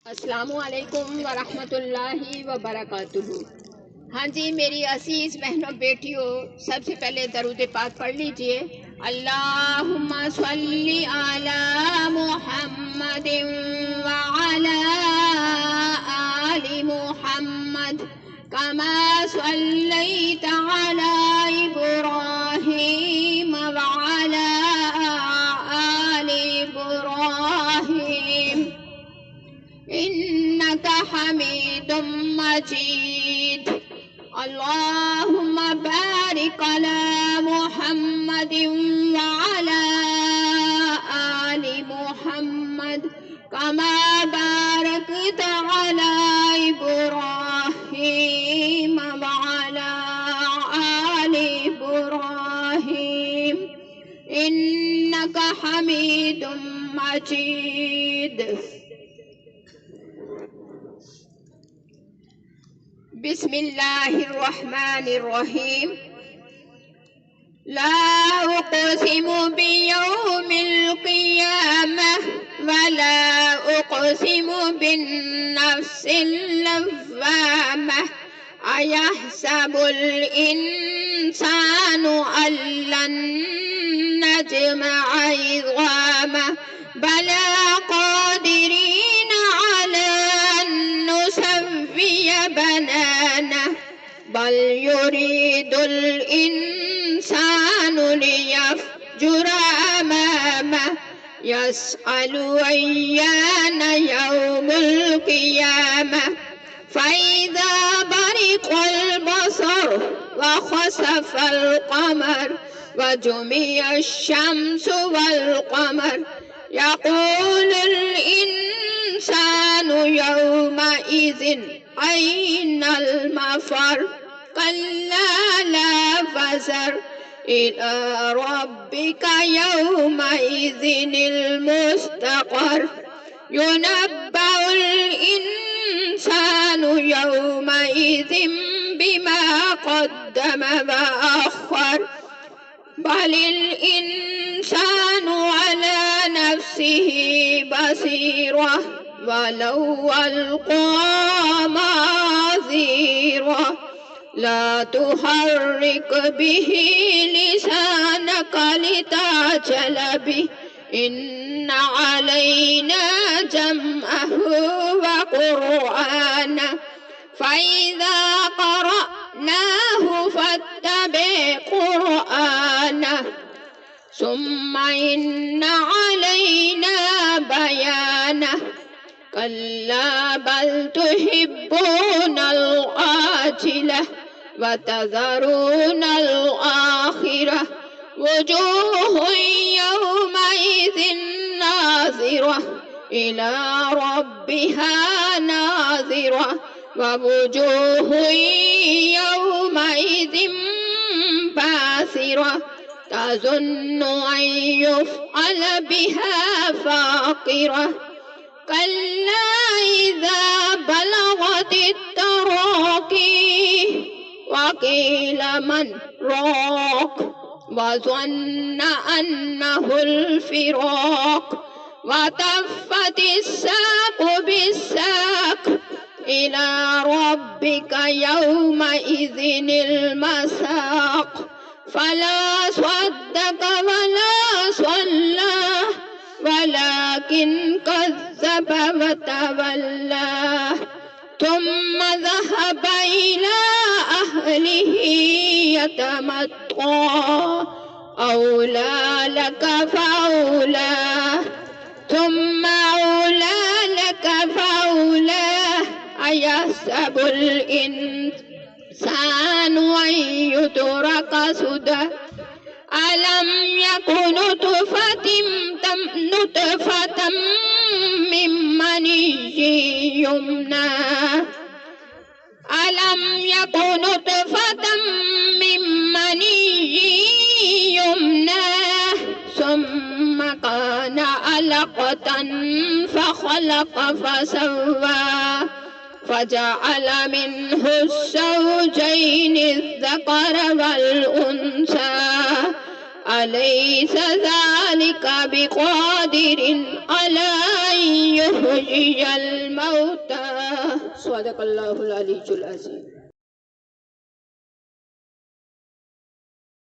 अस्सलामुअलैकुम वरहमतुल्लाहि वबरकातुहू। हाँ जी, मेरी असीज़ बहनों बेटियों, सबसे पहले दरूद पाक पढ़ लीजिए। अल्लाहुम्मा सल्ली अला मुहम्मदिन व अला आलि मुहम्मद कमा सल्लैता अला इब्राहीम व अला आलि इब्राहीम इन्नका हमीदुम मजीद। अल्लाहुम्मा बारिक अला मुहम्मदिन व अला आलि मुहम्मद कमा बारकता अला इब्राहीम व अला आलि इब्राहीम इन्नका हमीदुम मजीद। बिस्मिल्लाहिर्रहमानिर्रहीम। ला उक़सिमु बियौमिल क़ियामह वला उक़सिमु बिन्नफ्सिल लव्वामह अयहसबुल इंसानु अल्लन नजमअ इज़ामह बला क़ादिरीन अला अन नुसव्विय बनाना बल युरीदुल इंसानु लियफ्जुरा अमामह यसअलु अय्याना यौमुल क़ियामह फ़इज़ा बरिक़ल बसर व ख़सफ़ल क़मर व जुमिअश शम्सु वल क़मर यक़ूलुल इंसानु यौमइज़िन अय्नल मफ़र कल्ला ला वज़र इला रब्बिका यौमइज़िनिल मुस्तक़र युनब्बउल इंसानु यौमइज़िन बिमा क़द्दम व अख़्ख़र बलिल इंसानु अला नफ्सिही बसीरा वलौ अल्क़ा माज़ीरा ला तुहर्रिक बिही लिसानक लिताजल बिही इन्न अलैना जमअहु व क़ुरआनह फ़इज़ा क़रअनाहु फ़त्तबि क़ुरआनह सुम्मा इन्न अलैना बयानह कल्ला बल तुहिब्बूनल आजिलह व तज़रूनल आखिरह वुजूहुन यौमइज़िन नाज़िरह इला रब्बिहा नाज़िरह व वुजूहुन यौमइज़िन बासिरह तज़ुन्नु अन युफ़अल बिहा फ़ाक़िरह कल्ला इज़ा बलगतित तराक़ी व क़ील मन राक़ व ज़न्न अन्नहुल फ़िराक़ व तफ़्फ़तिस साक़ु बिस्साक़ इला रब्बिका यौमइज़िनिल मसाक़ फला स्वद्दक़ वला स्वल्ला वलाकिन कज़्ज़ब व तवल्ला थुम्मा ज़हब इला अहलिही यतमत्ता औला लक फ़औला थुम्मा औला लक फ़औला अयहसबुल इंसानु अन युत्रक सुदى अलम यकुन नुतफ़तम मिन मनिय्यिन युम्ना अलम यकुन नुतफ़तम मिन मनिय्यिन युम्ना सुम्मा कान अलक़तन फ़ख़लक़ फ़सव्वा फ़जअल मिन्हु ज़ौजैनि الذَّكَرَ वल-उन्सा अलैस ज़ालिका बिक़ादिरिन अला युहयियल मौता युक्ता। सदक़ल्लाहुल अलीयुल अज़ीम।